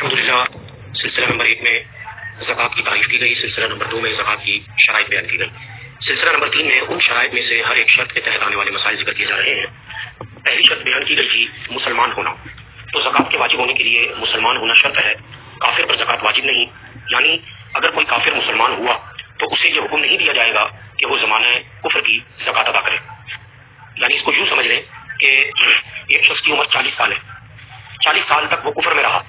الحمدللہ سلسلہ نمبر 1 میں زکوٰۃ کی تعریف کی گئی، سلسلہ نمبر 2 میں زکوٰۃ کی شرائط بیان کی گئی، سلسلہ نمبر 3 میں ان شرائط میں سے ہر ایک شرط کے تحت آنے والے مسائل ذکر کیے جا رہے ہیں۔ پہلی شرط بیان کی گئی تھی مسلمان ہونا، تو زکوٰۃ کے واجب ہونے کے لیے مسلمان ہونا شرط ہے، کافر پر زکوٰۃ واجب نہیں، یعنی اگر کوئی کافر مسلمان ہوا تو اسے یہ حکم نہیں دیا جائے گا کہ وہ زمانہ کفر کی زکوٰۃ ادا کرے۔ یعنی اس کو یوں سمجھ لیں کہ ایک شخص کی عمر 40 سال ہے، 40 سال تک وہ کفر میں رہا،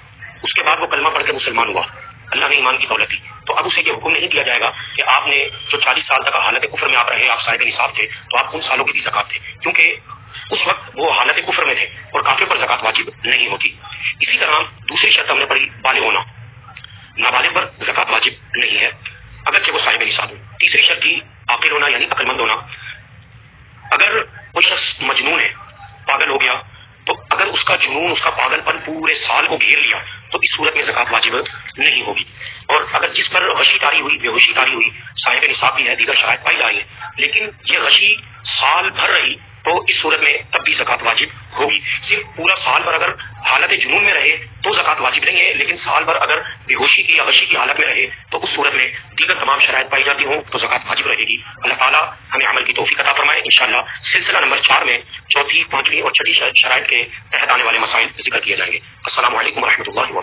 اس کے بعد وہ کلمہ پڑھ کے مسلمان ہوا، اللہ نے ایمان کی دولت دی، تو اب اسے یہ حکم نہیں دیا جائے گا کہ آپ نے جو 40 سال تک حالت کفر میں آپ رہے، آپ صاحب نصاب تھے، تو آپ ان سالوں کی بھی زکوٰۃ تھے، کیونکہ اس وقت وہ حالت کفر میں تھے اور کافر پر زکوٰۃ واجب نہیں ہوتی۔ اسی طرح دوسری شرط ہم نے پڑھی بالغ ہونا، نابالغ پر زکوٰۃ واجب نہیں ہے اگرچہ وہ صاحب نصاب ہو۔ تیسری شرط تھی عاقل ہونا، یعنی عقل مند ہونا۔ اگر کوئی شخص مجنون ہے، پاگل ہو گیا، تو اگر اس کا جنون، اس کا پاگل پن پورے سال کو گھیر لیا تو اس صورت میں زکوٰۃ واجب نہیں ہوگی۔ اور اگر جس پر غشی طاری ہوئی، بے ہوشی طاری ہوئی، صاحب نصاب بھی ہے، دیگر شرائط پائی جا رہی ہے، لیکن یہ غشی سال بھر رہی تو اس صورت میں تب بھی زکوٰۃ واجب ہوگی۔ صرف پورا سال بھر اگر حالت جنون میں رہے تو زکوٰۃ واجب نہیں ہے، لیکن سال بھر اگر بے ہوشی کی یا غشی کی حالت میں رہے تو اس صورت میں دیگر تمام شرائط پائی جاتی ہوں تو زکوٰۃ واجب رہے گی۔ اللہ تعالیٰ ہمیں عمل کی توفیق عطا فرمائے۔ انشاءاللہ سلسلہ نمبر 4 میں چوتھی، پانچویں اور چھٹی شرائط کے تحت آنے والے مسائل ذکر کیے جائیں گے۔ السلام علیکم ورحمۃ اللہ وبرکاتہ۔